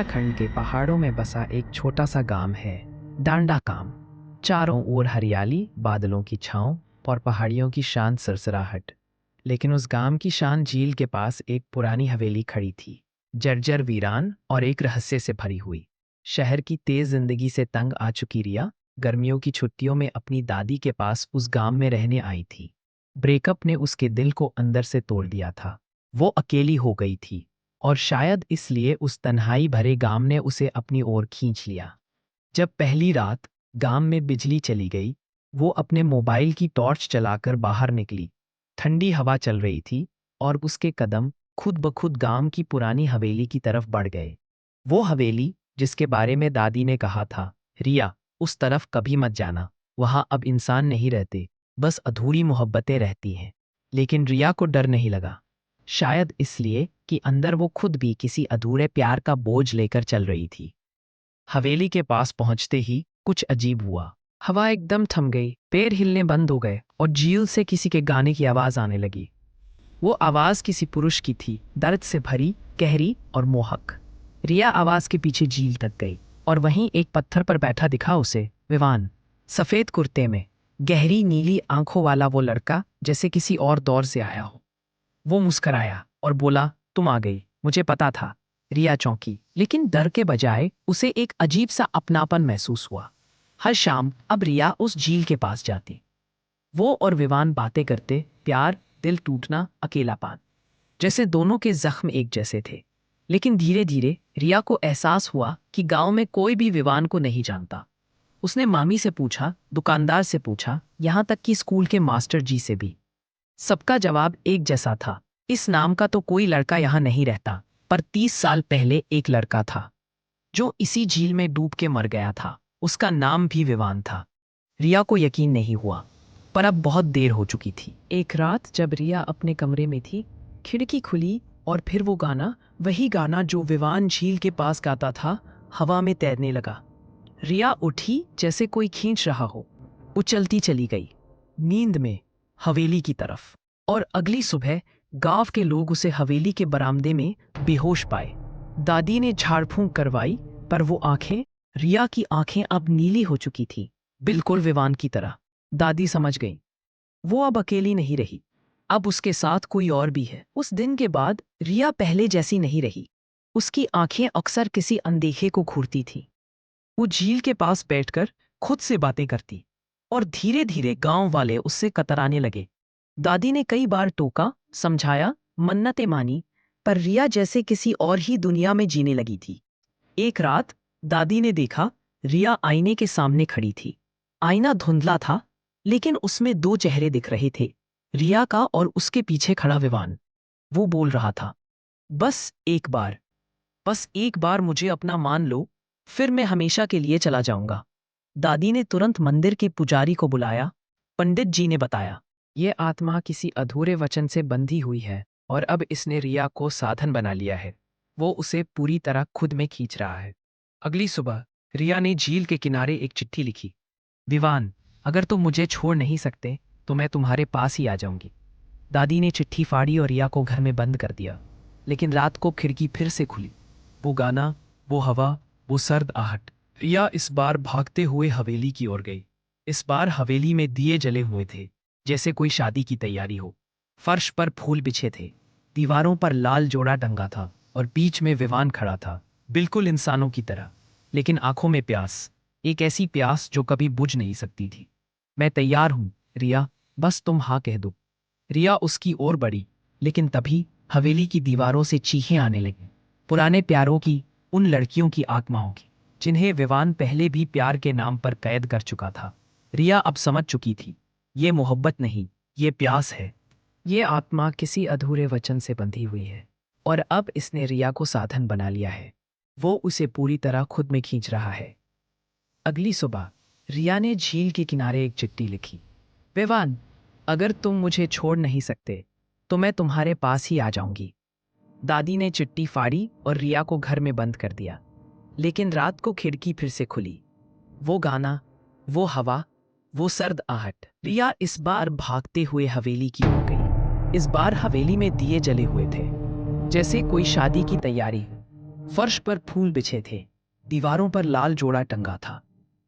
उत्तराखंड के पहाड़ों में बसा एक छोटा सा गांव है, डांडा काम। चारों ओर हरियाली, बादलों की छांव और पहाड़ियों की शांत सरसराहट। लेकिन उस गांव की शान झील के पास एक पुरानी हवेली खड़ी थी, जर्जर, वीरान और एक रहस्य से भरी हुई। शहर की तेज जिंदगी से तंग आ चुकी रिया गर्मियों की छुट्टियों में अपनी दादी के पास उस गांव में रहने आई थी। ब्रेकअप ने उसके दिल को अंदर से तोड़ दिया था। वो अकेली हो गई थी और शायद इसलिए उस तन्हाई भरे गांव ने उसे अपनी ओर खींच लिया। जब पहली रात गांव में बिजली चली गई, वो अपने मोबाइल की टॉर्च चलाकर बाहर निकली। ठंडी हवा चल रही थी और उसके कदम खुद ब खुद गांव की पुरानी हवेली की तरफ बढ़ गए। वो हवेली जिसके बारे में दादी ने कहा था, रिया उस तरफ कभी मत जाना, वहां अब इंसान नहीं रहते, बस अधूरी मोहब्बतें रहती हैं। लेकिन रिया को डर नहीं लगा, शायद इसलिए कि अंदर वो खुद भी किसी अधूरे प्यार का बोझ लेकर चल रही थी। हवेली के पास पहुंचते ही कुछ अजीब हुआ। हवा एकदम थम गई, पैर हिलने बंद हो गए और झील से किसी के गाने की आवाज आने लगी। वो आवाज किसी पुरुष की थी, दर्द से भरी, गहरी और मोहक। रिया आवाज के पीछे झील तक गई और वहीं एक पत्थर पर बैठा दिखा उसे विवान, सफेद कुर्ते में, गहरी नीली आंखों वाला वो लड़का जैसे किसी और दौर से आया हो। वो मुस्कराया और बोला, तुम आ गई, मुझे पता था। रिया चौंकी, लेकिन डर के बजाय उसे एक अजीब सा अपनापन महसूस हुआ। हर शाम अब रिया उस झील के पास जाती। वो और विवान बातें करते, प्यार, दिल टूटना, अकेलापन, जैसे दोनों के जख्म एक जैसे थे। लेकिन धीरे धीरे रिया को एहसास हुआ कि गांव में कोई भी विवान को नहीं जानता। उसने मामी से पूछा, दुकानदार से पूछा, यहाँ तक कि स्कूल के मास्टर जी से भी। सबका जवाब एक जैसा था, इस नाम का तो कोई लड़का यहाँ नहीं रहता। पर 30 साल पहले एक लड़का था जो इसी झील में डूब के मर गया था। उसका नाम भी विवान था। रिया को यकीन नहीं हुआ, पर अब बहुत देर हो चुकी थी। एक रात जब रिया अपने कमरे में थी, खिड़की खुली और फिर वो गाना, वही गाना जो विवान झील के पास गाता था, हवा में तैरने लगा। रिया उठी जैसे कोई खींच रहा हो। उछलती चली गई, नींद में, हवेली की तरफ। और अगली सुबह गांव के लोग उसे हवेली के बरामदे में बेहोश पाए। दादी ने झाड़ फूंक करवाई, पर वो आंखें, रिया की आंखें अब नीली हो चुकी थी, बिल्कुल विवान की तरह। दादी समझ गई, वो अब अकेली नहीं रही, अब उसके साथ कोई और भी है। उस दिन के बाद रिया पहले जैसी नहीं रही। उसकी आंखें अक्सर किसी अनदेखे को घूरती थी। वो झील के पास बैठकर खुद से बातें करती और धीरे धीरे गांव वाले उससे कतराने लगे। दादी ने कई बार टोका, समझाया, मन्नतें मानी, पर रिया जैसे किसी और ही दुनिया में जीने लगी थी। एक रात दादी ने देखा, रिया आईने के सामने खड़ी थी। आईना धुंधला था, लेकिन उसमें दो चेहरे दिख रहे थे, रिया का और उसके पीछे खड़ा विवान। वो बोल रहा था, बस एक बार, बस एक बार मुझे अपना मान लो, फिर मैं हमेशा के लिए चला जाऊंगा। दादी ने तुरंत मंदिर के पुजारी को बुलाया। पंडित जी ने बताया, ये आत्मा किसी अधूरे वचन से बंधी हुई है और अब इसने रिया को साधन बना लिया है। वो उसे पूरी तरह खुद में खींच रहा है। अगली सुबह रिया ने झील के किनारे एक चिट्ठी लिखी, विवान, अगर तुम मुझे छोड़ नहीं सकते तो मैं तुम्हारे पास ही आ जाऊंगी। दादी ने चिट्ठी फाड़ी और रिया को घर में बंद कर दिया। लेकिन रात को खिड़की फिर से खुली। वो गाना, वो हवा, वो सर्द आहट। रिया इस बार भागते हुए हवेली की ओर गई। इस बार हवेली में दिए जले हुए थे, जैसे कोई शादी की तैयारी हो। फर्श पर फूल बिछे थे, दीवारों पर लाल जोड़ा टंगा था और बीच में विवान खड़ा था, बिल्कुल इंसानों की तरह, लेकिन आंखों में प्यास, एक ऐसी प्यास जो कभी बुझ नहीं सकती थी। मैं तैयार हूं रिया, बस तुम हाँ कह दो। रिया उसकी ओर बढ़ी, लेकिन तभी हवेली की दीवारों से चीखें आने लगीं, पुराने प्यारों की, उन लड़कियों की आत्माओं की, जिन्हें विवान पहले भी प्यार के नाम पर कैद कर चुका था। रिया अब समझ चुकी थी, ये मोहब्बत नहीं, ये प्यास है। ये आत्मा किसी अधूरे वचन से बंधी हुई है और अब इसने रिया को साधन बना लिया है। वो उसे पूरी तरह खुद में खींच रहा है। अगली सुबह रिया ने झील के किनारे एक चिट्ठी लिखी, विवान, अगर तुम मुझे छोड़ नहीं सकते तो मैं तुम्हारे पास ही आ जाऊंगी। दादी ने चिट्ठी फाड़ी और रिया को घर में बंद कर दिया। लेकिन रात को खिड़की फिर से खुली। वो गाना, वो हवा, वो सर्द आहट। रिया इस बार भागते हुए हवेली की ओर गई। इस बार हवेली में दिए जले हुए थे, जैसे कोई शादी की तैयारी हो। फर्श पर फूल बिछे थे, दीवारों पर लाल जोड़ा टंगा था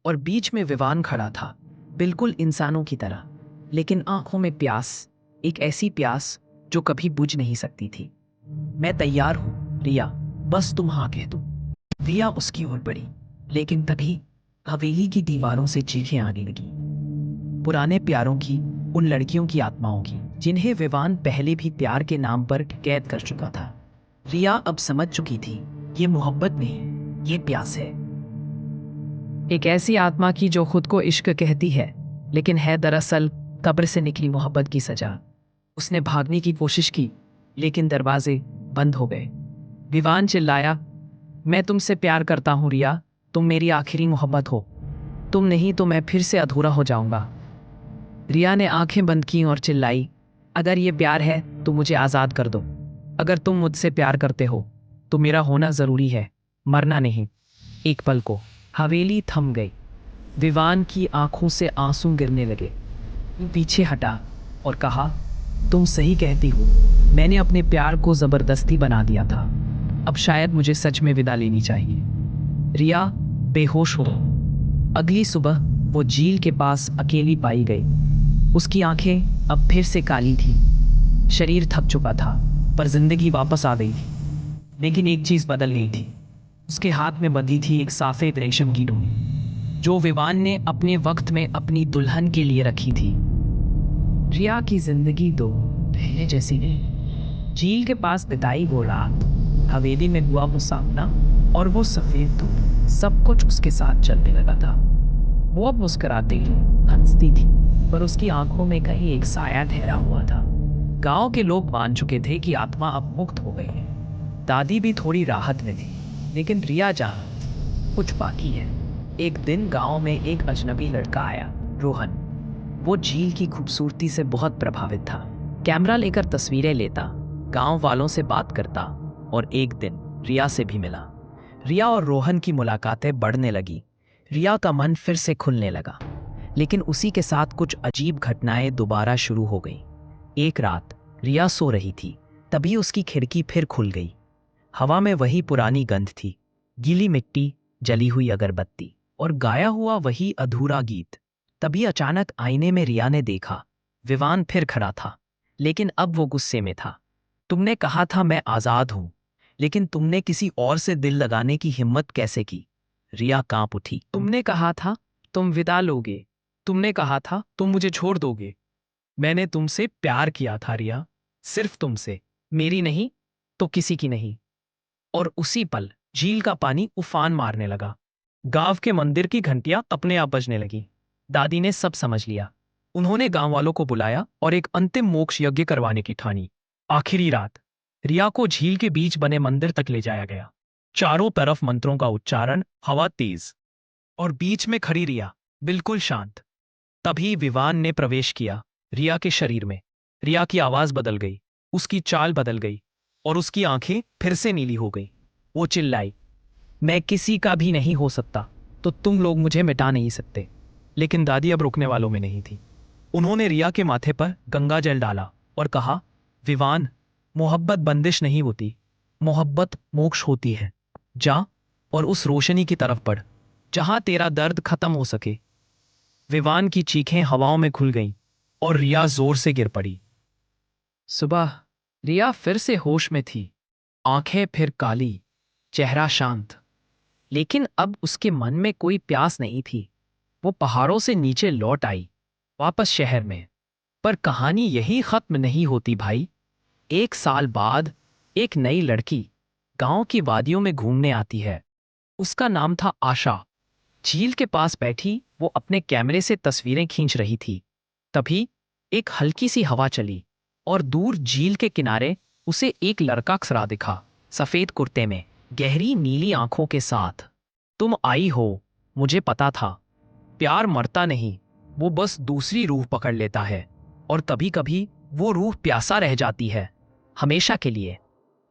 और बीच में विवान खड़ा था, बिल्कुल इंसानों की तरह, लेकिन आंखों में प्यास, एक ऐसी प्यास जो कभी बुझ नहीं सकती थी। मैं तैयार हूं रिया, बस तुम हाँ कह दो। रिया उसकी ओर बढ़ी, लेकिन तभी हवेली की दीवारों से चीखें आने लगी, पुराने प्यारों की, उन लड़कियों की आत्माओं की जिन्हें विवान पहले भी प्यार के नाम पर कैद कर चुका था। रिया अब समझ चुकी थी, ये मोहब्बत नहीं, ये प्यास है। एक ऐसी आत्मा की जो खुद को इश्क कहती है, लेकिन है दरअसल कब्र से निकली मोहब्बत की सजा। उसने भागने की कोशिश की, लेकिन दरवाजे बंद हो गए। विवान चिल्लाया, मैं तुमसे प्यार करता हूं रिया, तुम मेरी आखिरी मोहब्बत हो, तुम नहीं तो मैं फिर से अधूरा हो जाऊंगा। रिया ने आंखें बंद की और चिल्लाई, अगर ये प्यार है तो मुझे आज़ाद कर दो। अगर तुम मुझसे प्यार करते हो तो मेरा होना ज़रूरी है, मरना नहीं। एक पल को हवेली थम गई। विवान की आंखों से आंसू गिरने लगे। वो पीछे हटा और कहा, तुम सही कहती हो, मैंने अपने प्यार को ज़बरदस्ती बना दिया था। अब शायद मुझे सच में विदा लेनी चाहिए। रिया बेहोश हो। अगली सुबह वो झील के पास अकेली पाई गई। उसकी आंखें अब फिर से काली थी, शरीर थक चुका था, पर जिंदगी वापस आ गई थी। लेकिन एक चीज बदल गई थी। उसके हाथ में बंधी थी एक सफेद रेशम की डोरी, जो विवान ने अपने वक्त में अपनी दुल्हन के लिए रखी थी। रिया की जिंदगी तो पहले जैसी नहीं। झील के पास बिताई वो रात, हवेली में हुआ वो सामना, और वो सफेद धूप, सब कुछ उसके साथ चलने लगा था। वो अब मुस्कुराती थी, हंसती थी, पर उसकी आंखों में कहीं एक साया ठहरा हुआ था। गांव के लोग मान चुके थे कि आत्मा अब मुक्त हो गई है। दादी भी थोड़ी राहत में थी, लेकिन रिया जान कुछ बाकी है। एक दिन गांव में एक अजनबी लड़का आया, रोहन। वो झील की खूबसूरती से बहुत प्रभावित था। कैमरा लेकर तस्वीरें लेता, गांव वालों से बात करता, और एक दिन रिया से भी मिला। रिया और रोहन की मुलाकातें बढ़ने लगी। रिया का मन फिर से खुलने लगा, लेकिन उसी के साथ कुछ अजीब घटनाएं दोबारा शुरू हो गईं। एक रात रिया सो रही थी, तभी उसकी खिड़की फिर खुल गई। हवा में वही पुरानी गंध थी, गीली मिट्टी, जली हुई अगरबत्ती और गाया हुआ वही अधूरा गीत। तभी अचानक आईने में रिया ने देखा, विवान फिर खड़ा था, लेकिन अब वो गुस्से में था। तुमने कहा था मैं आजाद हूं, लेकिन तुमने किसी और से दिल लगाने की हिम्मत कैसे की? रिया कांप उठी। तुमने कहा था तुम विदा लोगे, तुमने कहा था तुम मुझे छोड़ दोगे। मैंने तुमसे प्यार किया था रिया, सिर्फ तुमसे, मेरी नहीं तो किसी की नहीं। और उसी पल झील का पानी उफान मारने लगा। गांव के मंदिर की घंटियां अपने आप बजने लगी। दादी ने सब समझ लिया। उन्होंने गांव वालों को बुलाया और एक अंतिम मोक्ष यज्ञ करवाने की ठानी। आखिरी रात रिया को झील के बीच बने मंदिर तक ले जाया गया। चारों तरफ मंत्रों का उच्चारण, हवा तेज, और बीच में खड़ी रिया बिल्कुल शांत। तभी विवान ने प्रवेश किया रिया के शरीर में। रिया की आवाज बदल गई, उसकी चाल बदल गई, और उसकी आंखें फिर से नीली हो गई। वो चिल्लाई, मैं किसी का भी नहीं हो सकता, तो तुम लोग मुझे मिटा नहीं सकते। लेकिन दादी अब रुकने वालों में नहीं थी। उन्होंने रिया के माथे पर गंगा जल डाला और कहा, विवान, मोहब्बत बंदिश नहीं होती, मोहब्बत मोक्ष होती है। जा और उस रोशनी की तरफ बढ़, जहां तेरा दर्द खत्म हो सके। विवान की चीखें हवाओं में खुल गईं और रिया जोर से गिर पड़ी। सुबह रिया फिर से होश में थी, आंखें फिर काली, चेहरा शांत। लेकिन अब उसके मन में कोई प्यास नहीं थी। वो पहाड़ों से नीचे लौट आई, वापस शहर में। पर कहानी यही खत्म नहीं होती भाई। एक साल बाद एक नई लड़की गांव की वादियों में घूमने आती है। उसका नाम था आशा। झील के पास बैठी वो अपने कैमरे से तस्वीरें खींच रही थी। तभी एक हल्की सी हवा चली और दूर झील के किनारे उसे एक लड़का खड़ा दिखा, सफेद कुर्ते में, गहरी नीली आंखों के साथ। तुम आई हो, मुझे पता था। प्यार मरता नहीं, वो बस दूसरी रूह पकड़ लेता है, और कभी कभी वो रूह प्यासा रह जाती है, हमेशा के लिए।